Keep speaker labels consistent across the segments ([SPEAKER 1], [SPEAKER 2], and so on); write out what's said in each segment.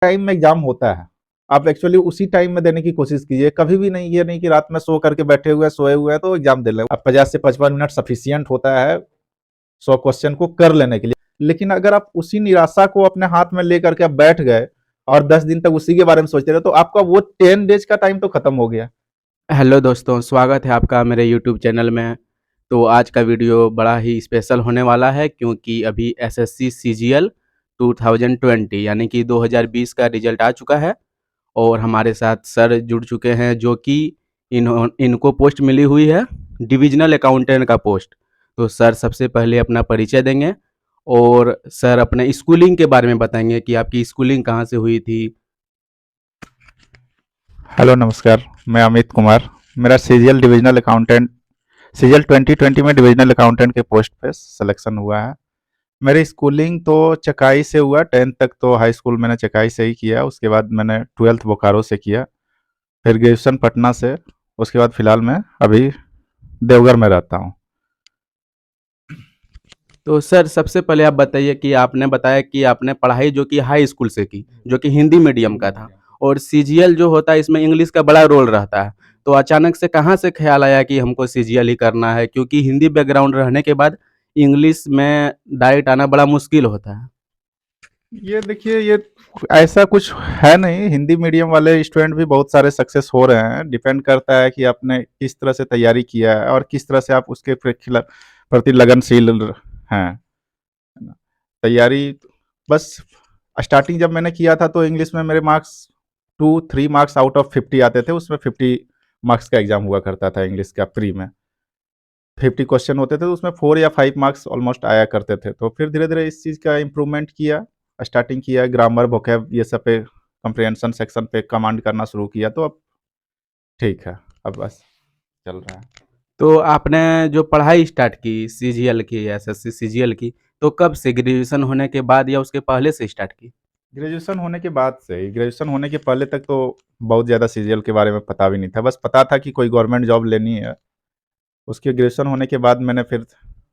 [SPEAKER 1] Time में exam होता है, आप एक्चुअली उसी टाइम में देने की कोशिश कीजिए। कभी भी नहीं, ये नहीं कि रात में सो करके बैठे हुए हैं, सोए हुए हैं तो एग्जाम दे लें। अब 50 से 55 मिनट सफिशिएंट होता है 100 क्वेश्चन को कर लेने के लिए। लेकिन अगर आप उसी निराशा को अपने हाथ में लेकर के आप बैठ गए और 10 दिन तक उसी के बारे में सोचते रहे, तो आपका वो 10 डेज का टाइम तो खत्म हो गया।
[SPEAKER 2] हेलो दोस्तों, स्वागत है आपका मेरे यूट्यूब चैनल में। तो आज का वीडियो बड़ा ही स्पेशल होने वाला है क्योंकि अभी एसएससी सीजीएल 2020 यानी कि 2020 का रिजल्ट आ चुका है और हमारे साथ सर जुड़ चुके हैं जो कि इनको पोस्ट मिली हुई है डिविजनल अकाउंटेंट का पोस्ट। तो सर सबसे पहले अपना परिचय देंगे और सर अपने स्कूलिंग के बारे में बताएंगे कि आपकी स्कूलिंग कहाँ से हुई थी।
[SPEAKER 1] हेलो नमस्कार, मैं अमित कुमार। मेरा सीजीएल डिविजनल अकाउंटेंट सीजीएल 2020 में डिविजनल अकाउंटेंट के पोस्ट पे सिलेक्शन हुआ है। मेरी स्कूलिंग तो चकाई से हुआ, 10th तक तो हाई स्कूल मैंने चकाई से ही किया। उसके बाद मैंने 12th बोकारो से किया, फिर ग्रेजुएशन पटना से। उसके बाद फिलहाल मैं अभी देवघर में रहता हूँ।
[SPEAKER 2] तो सर सबसे पहले आप बताइए कि आपने बताया कि आपने पढ़ाई जो कि हाई स्कूल से की, जो कि हिंदी मीडियम का था और सीजीएल जो होता है इसमें इंग्लिश का बड़ा रोल रहता है। तो अचानक से कहाँ से ख़्याल आया कि हमको सीजीएल ही करना है? क्योंकि हिंदी बैकग्राउंड रहने के बाद इंग्लिश में डायरेक्ट आना बड़ा मुश्किल होता है।
[SPEAKER 1] ये देखिए, ये ऐसा कुछ है नहीं। हिंदी मीडियम वाले स्टूडेंट भी बहुत सारे सक्सेस हो रहे हैं। डिपेंड करता है कि आपने किस तरह से तैयारी किया है और किस तरह से आप उसके प्रति लगनशील हैं। है ना? तैयारी बस स्टार्टिंग जब मैंने किया था तो इंग्लिश में मेरे मार्क्स 2-3 मार्क्स आउट ऑफ 50 आते थे। उसमें 50 मार्क्स का एग्जाम हुआ करता था इंग्लिश का प्री में। 50 क्वेश्चन होते थे तो उसमें 4 या 5 मार्क्स ऑलमोस्ट आया करते थे। तो फिर धीरे धीरे इस चीज़ का इम्प्रूवमेंट किया, स्टार्टिंग किया, ग्रामर वोकैब ये सब पे, कंप्रिहेंशन सेक्शन पे कमांड करना शुरू किया। तो अब ठीक है, अब बस चल रहा है।
[SPEAKER 2] तो आपने जो पढ़ाई स्टार्ट की सीजीएल की, एसएससी सीजीएल की, तो कब से? ग्रेजुएशन होने के बाद या उसके पहले से स्टार्ट की?
[SPEAKER 1] ग्रेजुएशन होने के बाद से ही। ग्रेजुएशन होने के पहले तक तो बहुत ज़्यादा सीजीएल के बारे में पता भी नहीं था। बस पता था कि कोई गवर्नमेंट जॉब लेनी है। उसके ग्रेजुएशन होने के बाद मैंने फिर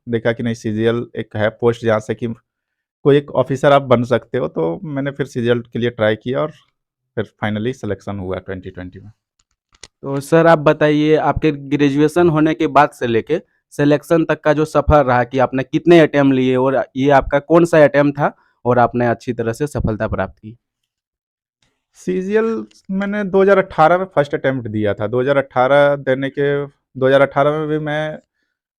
[SPEAKER 1] देखा कि नहीं, सीजीएल एक है पोस्ट जहाँ से कि कोई एक ऑफिसर आप बन सकते हो। तो मैंने फिर सीजीएल के लिए ट्राई किया और फिर फाइनली सिलेक्शन हुआ 2020 में।
[SPEAKER 2] तो सर आप बताइए आपके ग्रेजुएशन होने के बाद से लेके सिलेक्शन तक का जो सफ़र रहा कि आपने कितने अटेम्प्ट लिए और ये आपका कौन-सा अटेम्प्ट था और आपने अच्छी तरह से सफलता प्राप्त की?
[SPEAKER 1] सीजीएल मैंने 2018 में फर्स्ट अटेम्प्ट दिया था। 2018 देने के 2018 में भी मैं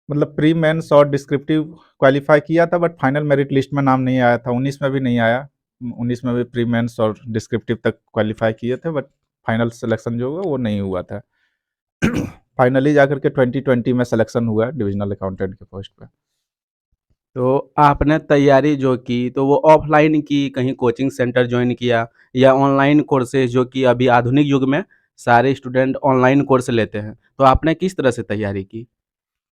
[SPEAKER 1] मतलब प्री मेंस और डिस्क्रिप्टिव क्वालिफाई किया था, बट फाइनल मेरिट लिस्ट में नाम नहीं आया था। 19 में भी नहीं आया। 19 में भी प्री मेंस और डिस्क्रिप्टिव तक क्वालिफाई किए थे, बट फाइनल सिलेक्शन जो हुआ वो नहीं हुआ था। फाइनली जाकर के 2020 में सिलेक्शन हुआ डिविजनल अकाउंटेंट के पोस्ट पे।
[SPEAKER 2] तो आपने तैयारी जो की तो वो ऑफ़लाइन की, कहीं कोचिंग सेंटर जॉइन किया या ऑनलाइन कोर्सेज़ जो कि अभी आधुनिक युग में सारे स्टूडेंट ऑनलाइन कोर्स लेते हैं। तो आपने किस तरह से तैयारी की?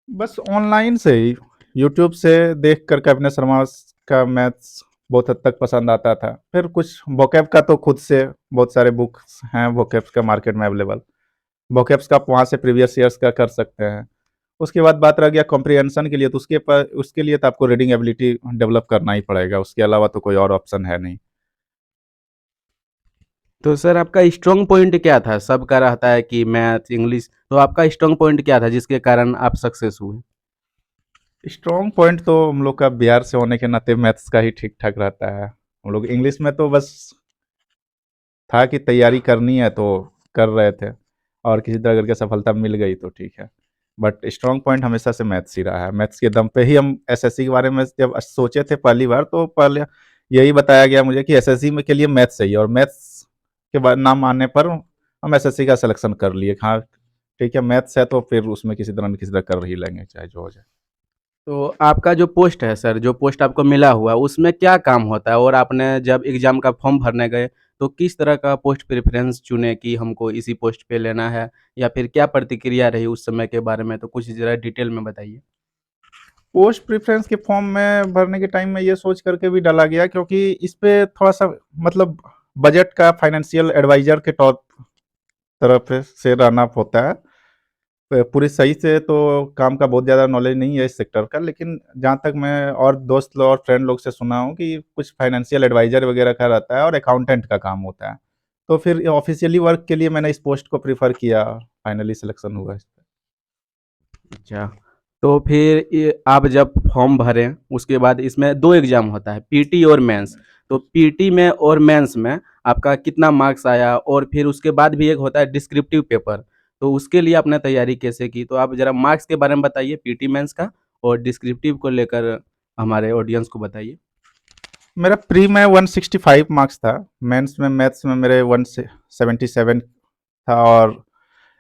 [SPEAKER 1] बस ऑनलाइन से ही, यूट्यूब से देख करके अपने शर्मा का मैथ्स बहुत हद तक पसंद आता था। फिर कुछ वोकैब का तो खुद से बहुत सारे बुक्स हैं वोकैब्स का मार्केट में अवेलेबल। वोकैब्स का आप वहाँ से प्रीवियस ईयर्स का कर सकते हैं। उसके बाद बात रह गया कॉम्प्रिहेंशन के लिए, तो उसके लिए तो आपको रीडिंग एबिलिटी डेवलप करना ही पड़ेगा। उसके अलावा तो कोई और ऑप्शन है नहीं।
[SPEAKER 2] तो सर आपका स्ट्रॉन्ग पॉइंट क्या था? सबका रहता है कि मैथ, इंग्लिश, तो आपका स्ट्रॉन्ग पॉइंट क्या था जिसके कारण आप सक्सेस हुए?
[SPEAKER 1] स्ट्रॉन्ग पॉइंट तो हम लोग का बिहार से होने के नाते मैथ्स का ही ठीक ठाक रहता है। हम लोग इंग्लिश में तो बस था कि तैयारी करनी है तो कर रहे थे, और किसी तरह करके सफलता मिल गई तो ठीक है। बट स्ट्रॉन्ग पॉइंट हमेशा से मैथ्स ही रहा है। मैथ्स के दम पे ही हम एसएससी के बारे में जब सोचे थे पहली बार, तो पहले यही बताया गया मुझे कि एसएससी में के लिए मैथ्स चाहिए, और मैथ्स के बाद नाम आने पर हम एसएससी का सिलेक्शन कर लिए। हाँ ठीक है, मैथ्स है तो फिर उसमें किसी तरह न किसी तरह कर ही लेंगे, चाहे जो हो जाए।
[SPEAKER 2] तो आपका जो पोस्ट है सर, जो पोस्ट आपको मिला हुआ, उसमें क्या काम होता है? और आपने जब एग्ज़ाम का फॉर्म भरने गए, तो किस तरह का पोस्ट प्रेफ़रेंस चुने कि हमको इसी पोस्ट पे लेना है? या फिर क्या प्रतिक्रिया रही उस समय के बारे में? तो कुछ ज़रा डिटेल में बताइए।
[SPEAKER 1] पोस्ट प्रेफरेंस के फॉर्म में भरने के टाइम में ये सोच करके भी डाला गया, क्योंकि इस पे थोड़ा सा मतलब बजट का फाइनेंशियल एडवाइजर के तौर तरफ से रन अप होता है। पूरी सही से तो काम का बहुत ज़्यादा नॉलेज नहीं है इस सेक्टर का, लेकिन जहाँ तक मैं और दोस्त लोग और फ्रेंड लोग से सुना हूँ कि कुछ फाइनेंशियल एडवाइज़र वगैरह का रहता है और अकाउंटेंट का काम होता है। तो फिर ऑफ़िशियली वर्क के लिए मैंने इस पोस्ट को प्रेफ़र किया, फाइनली सिलेक्शन हुआ इस पे।
[SPEAKER 2] अच्छा, तो फिर ये आप जब फॉर्म भरें, उसके बाद इसमें 2 एग्ज़ाम होता है, पीटी और मेंस। तो पीटी में और मेंस में आपका कितना मार्क्स आया? और फिर उसके बाद भी एक होता है डिस्क्रिप्टिव पेपर, तो उसके लिए आपने तैयारी कैसे की? तो आप ज़रा मार्क्स के बारे में बताइए पीटी मेंस का, और डिस्क्रिप्टिव को लेकर हमारे ऑडियंस को बताइए।
[SPEAKER 1] मेरा प्री में 165 मार्क्स था, मेंस में मैथ्स में मेरे 177 था और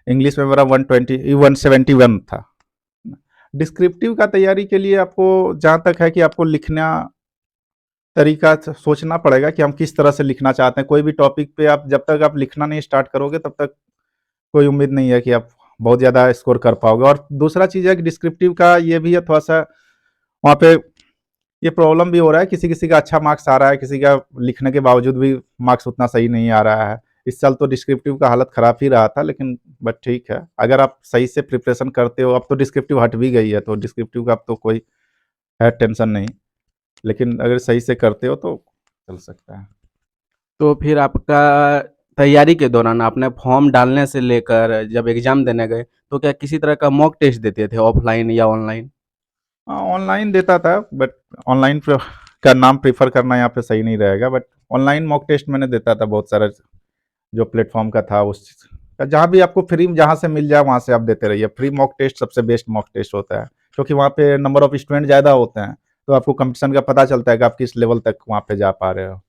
[SPEAKER 1] इंग्लिश में मेरा 120 171 था। डिस्क्रिप्टिव का तैयारी के लिए आपको जहाँ तक है कि आपको लिखना तरीका सोचना पड़ेगा कि हम किस तरह से लिखना चाहते हैं। कोई भी टॉपिक पे आप जब तक आप लिखना नहीं स्टार्ट करोगे तब तक कोई उम्मीद नहीं है कि आप बहुत ज़्यादा स्कोर कर पाओगे। और दूसरा चीज़ है कि डिस्क्रिप्टिव का ये भी है थोड़ा-सा, वहाँ पे ये प्रॉब्लम भी हो रहा है, किसी-किसी का अच्छा मार्क्स आ रहा है, किसी का लिखने के बावजूद भी मार्क्स उतना सही नहीं आ रहा है। इस साल तो डिस्क्रिप्टिव का हालत ख़राब ही रहा था, लेकिन बट ठीक है, अगर आप सही से प्रिपरेशन करते हो, अब तो डिस्क्रिप्टिव हट भी गई है, तो डिस्क्रिप्टिव का अब तो कोई है टेंशन नहीं। लेकिन अगर सही से करते हो तो चल सकता है।
[SPEAKER 2] तो फिर आपका तैयारी के दौरान आपने फॉर्म डालने से लेकर जब एग्ज़ाम देने गए, तो क्या किसी तरह का मॉक टेस्ट देते थे ऑफ़लाइन या ऑनलाइन?
[SPEAKER 1] हाँ, ऑनलाइन देता था, बट ऑनलाइन का नाम प्रेफर करना यहाँ पे सही नहीं रहेगा, बट ऑनलाइन मॉक टेस्ट मैंने देता था बहुत सारा, जो प्लेटफॉर्म का था उस चीज़ का, जहाँ भी आपको फ्री जहाँ से मिल जाए वहाँ से आप देते रहिए। फ्री मॉक टेस्ट सबसे बेस्ट मॉक टेस्ट होता है, क्योंकि वहाँ पे नंबर ऑफ स्टूडेंट ज़्यादा होते हैं, तो आपको कंपटीशन का पता चलता है कि आप किस लेवल तक वहाँ पे जा पा रहे हो।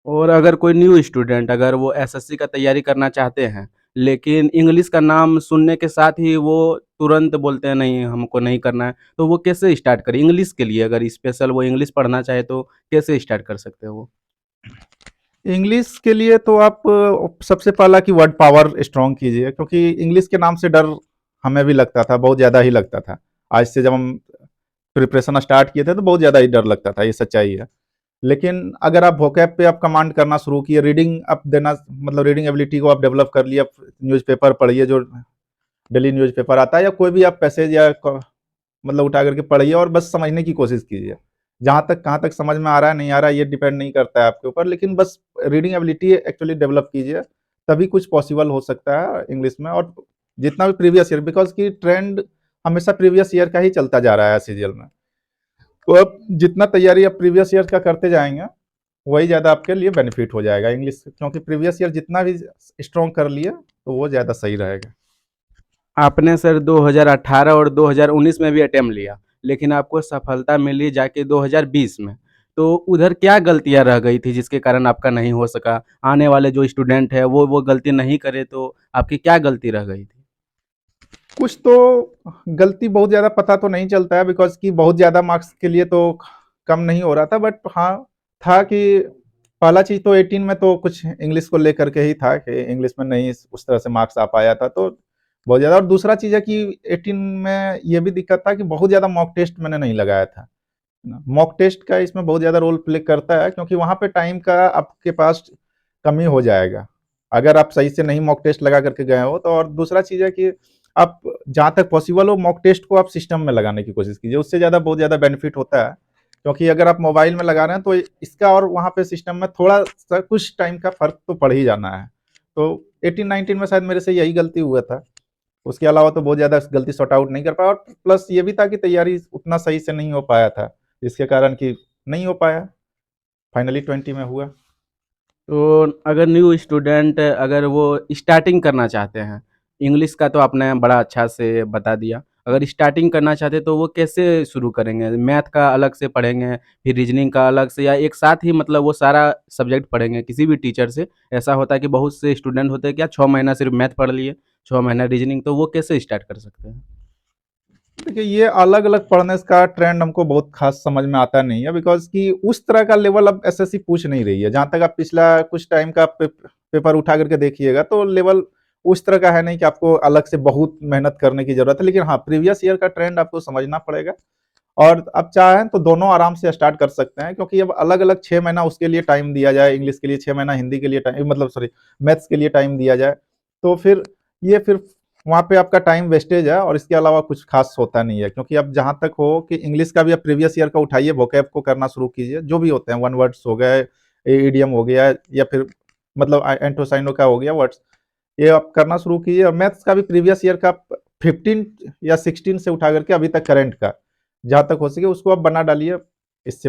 [SPEAKER 2] और अगर कोई न्यू स्टूडेंट अगर वो एसएससी का तैयारी करना चाहते हैं, लेकिन इंग्लिश का नाम सुनने के साथ ही वो तुरंत बोलते हैं नहीं हमको नहीं करना है, तो वो कैसे स्टार्ट करें? इंग्लिश के लिए अगर स्पेशल वो इंग्लिश पढ़ना चाहे तो कैसे स्टार्ट कर सकते हैं वो?
[SPEAKER 1] इंग्लिश के लिए तो आप सबसे पहला कि वर्ड पावर स्ट्रॉन्ग कीजिए, क्योंकि इंग्लिश के नाम से डर हमें भी लगता था, बहुत ज़्यादा ही लगता था। आज से जब हम प्रिपरेशन स्टार्ट किए थे तो बहुत ज़्यादा ही डर लगता था, ये सच्चाई है। लेकिन अगर आप वोकैब पे आप कमांड करना शुरू किए, रीडिंग आप देना, मतलब रीडिंग एबिलिटी को आप डेवलप कर लिए, न्यूज़पेपर पढ़िए, जो डेली न्यूज़पेपर आता है, या कोई भी आप पैसेज या मतलब उठा करके पढ़िए और बस समझने की कोशिश कीजिए। जहाँ तक कहाँ तक समझ में आ रहा है, नहीं आ रहा है, ये डिपेंड नहीं करता है आपके ऊपर, लेकिन बस रीडिंग एबिलिटी एक्चुअली डेवलप कीजिए, तभी कुछ पॉसिबल हो सकता है इंग्लिश में। और जितना भी प्रीवियस ईयर, बिकॉज़ कि ट्रेंड हमेशा प्रीवियस ईयर का ही चलता जा रहा है सीजीएल में। तो अब जितना तैयारी आप प्रीवियस ईयर का करते जाएँगे, वही ज़्यादा आपके लिए बेनिफिट हो जाएगा इंग्लिश, क्योंकि प्रीवियस ईयर जितना भी स्ट्रॉन्ग कर लिए, तो वो ज़्यादा सही रहेगा।
[SPEAKER 2] आपने सर 2018 और 2019 में भी अटेम्प्ट लिया, लेकिन आपको सफलता मिली जाके 2020 में। तो उधर क्या गलतियाँ रह गई थी जिसके कारण आपका नहीं हो सका? आने वाले जो स्टूडेंट है वो गलती नहीं करे तो आपकी क्या गलती रह गई थी?
[SPEAKER 1] कुछ तो गलती बहुत ज़्यादा पता तो नहीं चलता है, बिकॉज़ कि बहुत ज़्यादा मार्क्स के लिए तो कम नहीं हो रहा था, बट हाँ, था कि पहला चीज़ तो 18 में तो कुछ इंग्लिश को लेकर के ही था कि इंग्लिश में नहीं उस तरह से मार्क्स आ पाया था, तो बहुत ज़्यादा। और दूसरा चीज़ है कि 18 में ये भी दिक्कत था कि बहुत ज़्यादा मॉक टेस्ट मैंने नहीं लगाया था। ना, मॉक टेस्ट का इसमें बहुत ज़्यादा रोल प्ले करता है, क्योंकि वहाँ पे टाइम का आपके पास कमी हो जाएगा, अगर आप सही से नहीं मॉक टेस्ट लगा करके गए हो तो। और दूसरा चीज़ है कि आप जहाँ तक पॉसिबल हो मॉक टेस्ट को आप सिस्टम में लगाने की कोशिश कीजिए, उससे ज़्यादा बहुत ज़्यादा बेनिफिट होता है। क्योंकि अगर आप मोबाइल में लगा रहे हैं तो इसका और वहाँ पे सिस्टम में थोड़ा-सा कुछ टाइम का फ़र्क तो पड़ ही जाना है। तो 18-19 में शायद मेरे से यही गलती हुआ था। उसके अलावा तो बहुत ज़्यादा गलती सॉर्ट आउट नहीं कर पाया, और प्लस ये भी था कि तैयारी उतना सही से नहीं हो पाया था, जिसके कारण कि नहीं हो पाया, फाइनली 20 में हुआ।
[SPEAKER 2] तो अगर न्यू स्टूडेंट अगर वो स्टार्टिंग करना चाहते हैं, इंग्लिश का तो आपने बड़ा अच्छा से बता दिया। अगर स्टार्टिंग करना चाहते हैं तो वो कैसे शुरू करेंगे? मैथ का अलग से पढ़ेंगे, फिर रीजनिंग का अलग से, या एक साथ ही मतलब वो सारा सब्जेक्ट पढ़ेंगे किसी भी टीचर से? ऐसा होता है कि बहुत से स्टूडेंट होते हैं क्या 6 महीना सिर्फ मैथ पढ़ लिए, 6 महीना रीजनिंग, तो वो कैसे स्टार्ट कर सकते हैं?
[SPEAKER 1] देखिए, ये अलग-अलग पढ़ने का ट्रेंड हमको बहुत ख़ास समझ में आता नहीं है, बिकॉज़ कि उस तरह का लेवल अब एसएससी पूछ नहीं रही है। जहाँ तक आप पिछला कुछ टाइम का पेपर उठा करके देखिएगा, तो लेवल उस तरह का है नहीं कि आपको अलग से बहुत मेहनत करने की ज़रूरत है। लेकिन हाँ, प्रीवियस ईयर का ट्रेंड आपको समझना पड़ेगा, और आप चाहें तो दोनों आराम से स्टार्ट कर सकते हैं, क्योंकि अब अलग-अलग 6 महीना उसके लिए टाइम दिया जाए, इंग्लिश के लिए 6 महीना, हिंदी के लिए टाइम, मतलब सॉरी मैथ्स के लिए टाइम दिया जाए, तो फिर ये फिर वहाँ पे आपका टाइम वेस्टेज है और इसके अलावा कुछ खास होता नहीं है, क्योंकि अब जहाँ तक हो कि इंग्लिश का भी अब प्रीवियस ईयर का उठाइए, वोकैब को करना शुरू कीजिए, जो भी होते हैं वन वर्ड्स हो गए, इडियम हो गया, या फिर मतलब एंटोसाइनो का हो गया वर्ड्स, ये आप करना शुरू कीजिए। और मैथ्स का भी प्रीवियस ईयर का 15 या 16 से उठा करके अभी तक करंट का जहाँ तक हो सके उसको आप बना डालिए, इससे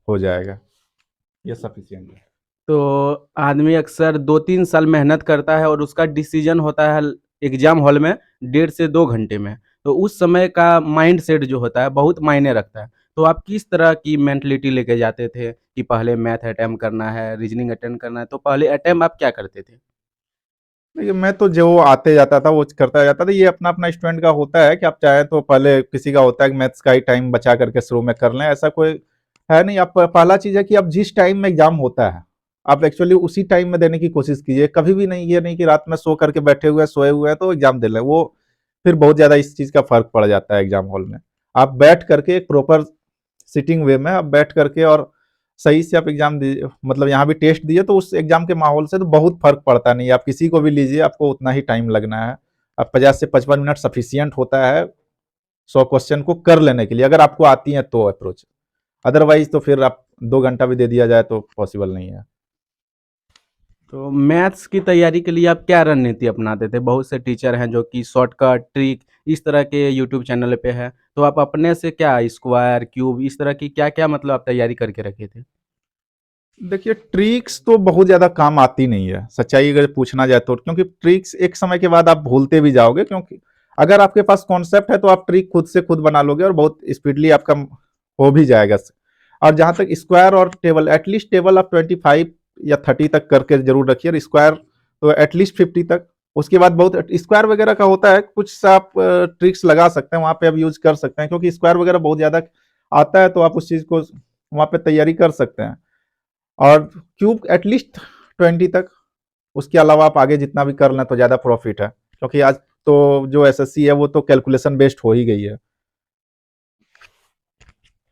[SPEAKER 1] हो जाएगा, ये सफिशियंट है।
[SPEAKER 2] तो आदमी अक्सर 2-3 साल मेहनत करता है और उसका डिसीजन होता है एग्जाम हॉल में 1.5 से 2 घंटे में। तो उस समय का माइंडसेट जो होता है बहुत मायने रखता है। तो आप किस तरह की मेंटालिटी लेके जाते थे कि पहले मैथ अटेम्प्ट करना है, रीजनिंग अटेम्प्ट करना है, तो पहले अटेम्प्ट आप क्या करते थे?
[SPEAKER 1] देखिए, मैं तो जो आते जाता था वो करता जाता था। ये अपना-अपना स्टूडेंट का होता है कि आप चाहें तो पहले किसी का होता है कि मैथ्स का ही टाइम बचा करके शुरू में कर लें, ऐसा कोई है नहीं। आप पहला चीज़ है कि आप जिस टाइम में एग्ज़ाम होता है, आप एक्चुअली उसी टाइम में देने की कोशिश कीजिए। कभी भी नहीं, ये नहीं कि रात में सो करके बैठे हुए हैं, सोए हुए हैं तो एग्ज़ाम दे लें, वो फिर बहुत ज़्यादा इस चीज़ का फ़र्क पड़ जाता है एग्ज़ाम हॉल में। आप बैठ करके एक प्रॉपर सिटिंग वे में आप बैठ करके और सही से आप एग्ज़ाम दीजिए, मतलब यहाँ भी टेस्ट दिए तो उस एग्ज़ाम के माहौल से तो बहुत फ़र्क पड़ता नहीं है। आप किसी को भी लीजिए, आपको उतना ही टाइम लगना है। अब 50 से 55 मिनट सफिशिएंट होता है 100 क्वेश्चन को कर लेने के लिए, अगर आपको आती है तो अप्रोच। अदरवाइज़ तो फिर आप 2 घंटा भी दे दिया जाए तो पॉसिबल नहीं है।
[SPEAKER 2] तो मैथ्स की तैयारी के लिए आप क्या रणनीति अपनाते थे? बहुत से टीचर हैं जो कि शॉर्टकट, ट्रिक इस तरह के यूट्यूब चैनल पे है। तो आप अपने से क्या स्क्वायर, क्यूब इस तरह की क्या-क्या मतलब आप तैयारी करके रखे थे?
[SPEAKER 1] देखिए, ट्रिक्स तो बहुत ज़्यादा काम आती नहीं है, सच्चाई अगर पूछना जाए तो, क्योंकि ट्रिक्स एक समय के बाद आप भूलते भी जाओगे, क्योंकि अगर आपके पास कॉन्सेप्ट है तो आप ट्रिक खुद से खुद बना लोगे और बहुत स्पीडली आपका हो भी जाएगा। और जहाँ तक स्क्वायर और टेबल, एटलीस्ट टेबल आप 25 या 30 तक करके जरूर रखिए, और स्क्वायर तो एटलीस्ट 50 तक। उसके बाद बहुत स्क्वायर वगैरह का होता है, कुछ सा आप ट्रिक्स लगा सकते हैं वहाँ पे, आप यूज कर सकते हैं, क्योंकि स्क्वायर वगैरह बहुत ज़्यादा आता है तो आप उस चीज़ को वहाँ पे तैयारी कर सकते हैं। और क्यूब एटलीस्ट 20 तक। उसके अलावा आप आगे जितना भी कर लें तो ज़्यादा प्रॉफिट है, क्योंकि आज तो जो एसएससी है वो तो कैलकुलेशन बेस्ड हो ही गई है।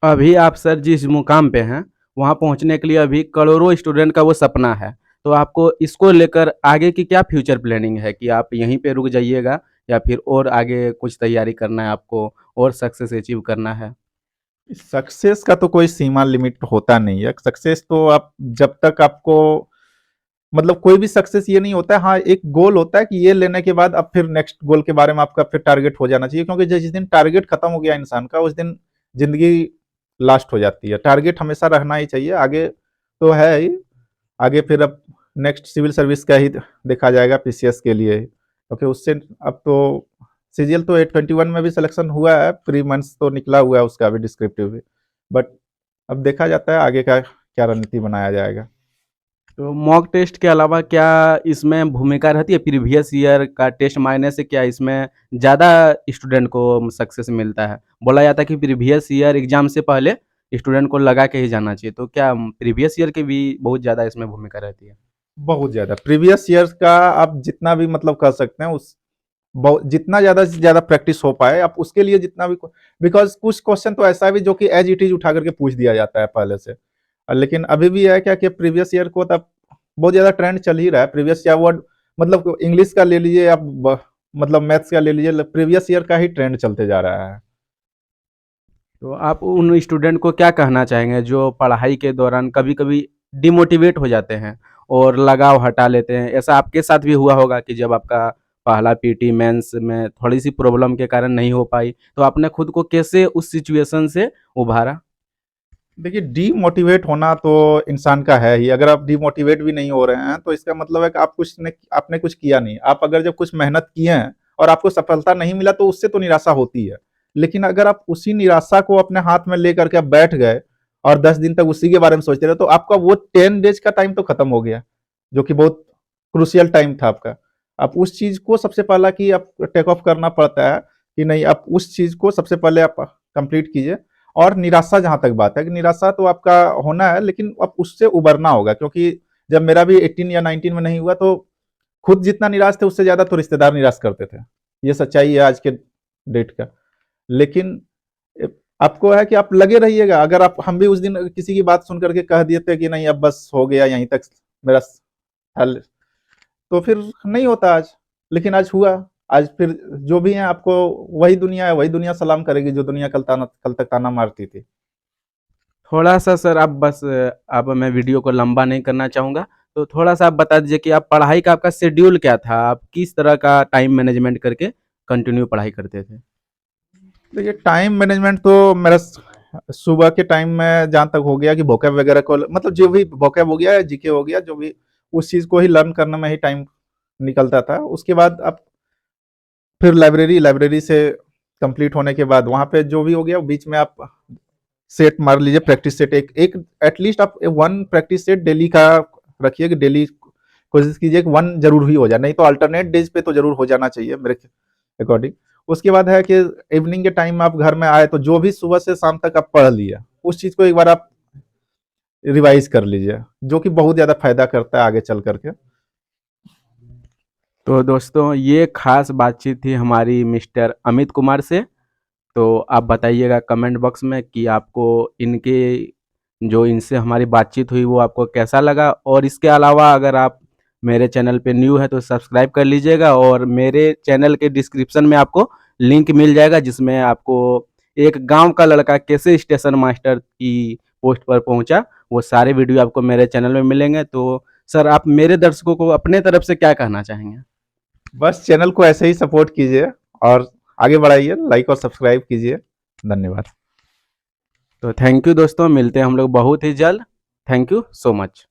[SPEAKER 2] अभी आप सर जिस मुकाम पे हैं, वहाँ पहुँचने के लिए अभी करोड़ों स्टूडेंट का वो सपना है। तो आपको इसको लेकर आगे की क्या फ्यूचर प्लानिंग है कि आप यहीं पे रुक जाइएगा या फिर और आगे कुछ तैयारी करना है आपको और सक्सेस अचीव करना है?
[SPEAKER 1] सक्सेस का तो कोई सीमा लिमिट होता नहीं है। सक्सेस तो आप जब तक आपको, मतलब कोई भी सक्सेस ये नहीं होता है। हाँ, एक गोल होता है कि ये लेने के बाद अब फिर नेक्स्ट गोल के बारे में आपका फिर टारगेट हो जाना चाहिए, क्योंकि जिस दिन टारगेट खत्म हो गया इंसान का उस दिन जिंदगी लास्ट हो जाती है। टारगेट हमेशा रहना ही चाहिए। आगे तो है ही, आगे फिर अब नेक्स्ट सिविल सर्विस का ही देखा जाएगा पीसीएस के लिए, क्योंकि उससे अब तो सीजीएल तो 821 में भी सिलेक्शन हुआ है, 3 मंथ्स तो निकला हुआ है उसका अभी डिस्क्रिप्टिव भी। बट अब देखा जाता है आगे का क्या रणनीति बनाया जाएगा।
[SPEAKER 2] तो मॉक टेस्ट के अलावा क्या इसमें भूमिका रहती है? प्रीवियस ईयर का टेस्ट मारने से क्या इसमें ज़्यादा स्टूडेंट को सक्सेस मिलता है? बोला जाता है कि प्रीवियस ईयर एग्ज़ाम से पहले स्टूडेंट को लगा के ही जाना चाहिए। तो क्या प्रीवियस ईयर की भी बहुत ज़्यादा इसमें भूमिका रहती है?
[SPEAKER 1] बहुत ज़्यादा प्रीवियस ईयर्स का आप जितना भी मतलब कर सकते हैं, उस जितना ज़्यादा से ज़्यादा प्रैक्टिस हो पाए आप उसके लिए जितना भी, बिकॉज़ कुछ क्वेश्चन तो ऐसा भी जो कि एज़ इट इज़ उठा करके पूछ दिया जाता है पहले से। लेकिन अभी भी है क्या कि प्रीवियस ईयर को तब बहुत ज़्यादा ट्रेंड चल ही रहा है। प्रीवियस ईयर वर्ड, मतलब इंग्लिश का ले लीजिए आप, मतलब मैथ्स का ले लीजिए, प्रीवियस ईयर का ही ट्रेंड चलते जा रहा है।
[SPEAKER 2] तो आप उन स्टूडेंट को क्या कहना चाहेंगे जो पढ़ाई के दौरान कभी-कभी डिमोटिवेट हो जाते हैं और लगाव हटा लेते हैं? ऐसा आपके साथ भी हुआ होगा कि जब आपका पहला पीटी मेंस में थोड़ी-सी प्रॉब्लम के कारण नहीं हो पाई, तो आपने खुद को कैसे उस सिचुएशन से उभारा?
[SPEAKER 1] देखिए, डीमोटिवेट होना तो इंसान का है ही। अगर आप डीमोटिवेट भी नहीं हो रहे हैं तो इसका मतलब है कि आप कुछ ने आपने कुछ किया नहीं। आप अगर जब कुछ मेहनत किए हैं और आपको सफलता नहीं मिला तो उससे तो निराशा होती है। लेकिन अगर आप उसी निराशा को अपने हाथ में लेकर के आप बैठ गए और 10 दिन तक उसी के बारे में सोचते रहे, तो आपका वो 10 डेज का टाइम तो खत्म हो गया, जो कि बहुत क्रूशियल टाइम था आपका। आप उस चीज़ को सबसे पहला कि आप टेक ऑफ करना पड़ता है कि नहीं, आप उस चीज़ को सबसे पहले आप कंप्लीट कीजिए। और निराशा जहाँ तक बात है कि निराशा तो आपका होना है, लेकिन अब उससे उबरना होगा, क्योंकि जब मेरा भी 18 या 19 में नहीं हुआ तो खुद जितना निराश थे उससे ज़्यादा तो रिश्तेदार निराश करते थे। ये सच्चाई है आज के डेट का। लेकिन आपको है कि आप लगे रहिएगा। अगर आप, हम भी उस दिन किसी की बात सुन करके कह दिए थे कि नहीं अब बस हो गया यहीं तक मेरा हल, तो फिर नहीं होता आज, लेकिन आज हुआ। आज फिर जो भी है आपको वही दुनिया है, वही दुनिया सलाम करेगी जो दुनिया कल तक ताना मारती थी।
[SPEAKER 2] थोड़ा-सा सर अब बस अब मैं वीडियो को लंबा नहीं करना चाहूँगा, तो थोड़ा-सा आप बता दीजिए कि आप पढ़ाई का आपका शेड्यूल क्या था? आप किस तरह का टाइम मैनेजमेंट करके कंटिन्यू पढ़ाई करते थे?
[SPEAKER 1] देखिए टाइम मैनेजमेंट तो मेरा सुबह के टाइम में जहाँ तक हो गया कि वोकैब वगैरह को मतलब जो भी वोकैब हो गया, जीके हो गया, जो भी उस चीज़ को ही लर्न करने में ही टाइम निकलता था। उसके बाद अब फिर लाइब्रेरी से कंप्लीट होने के बाद वहाँ पे जो भी हो गया बीच में आप सेट मार लीजिए, प्रैक्टिस सेट एक एक एटलीस्ट आप 1 प्रैक्टिस सेट डेली का रखिए कि डेली कोशिश कीजिए कि 1 ज़रूर ही हो जाए, नहीं तो अल्टरनेट डेज़ पे तो ज़रूर हो जाना चाहिए मेरे अकॉर्डिंग। उसके बाद है कि इवनिंग के टाइम आप घर में आए तो जो भी सुबह से शाम तक आप पढ़ लिए, उस चीज़ को एक बार आप रिवाइज़ कर लीजिए, जो कि बहुत ज़्यादा फ़ायदा करता है आगे चल कर के।
[SPEAKER 2] तो दोस्तों ये ख़ास बातचीत थी हमारी मिस्टर अमित कुमार से। तो आप बताइएगा कमेंट बॉक्स में कि आपको इनके जो इनसे हमारी बातचीत हुई वो आपको कैसा लगा, और इसके अलावा अगर आप मेरे चैनल पे न्यू है तो सब्सक्राइब कर लीजिएगा, और मेरे चैनल के डिस्क्रिप्शन में आपको लिंक मिल जाएगा जिसमें आपको एक गांव का लड़का कैसे स्टेशन मास्टर की पोस्ट पर पहुंचा, वो सारे वीडियो आपको मेरे चैनल में मिलेंगे। तो सर आप मेरे दर्शकों को अपने तरफ से क्या कहना चाहेंगे?
[SPEAKER 1] बस चैनल को ऐसे ही सपोर्ट कीजिए और आगे बढ़ाइए, लाइक और सब्सक्राइब कीजिए। धन्यवाद।
[SPEAKER 2] तो थैंक यू दोस्तों, मिलते हैं हम लोग बहुत ही जल्द। Thank you so much.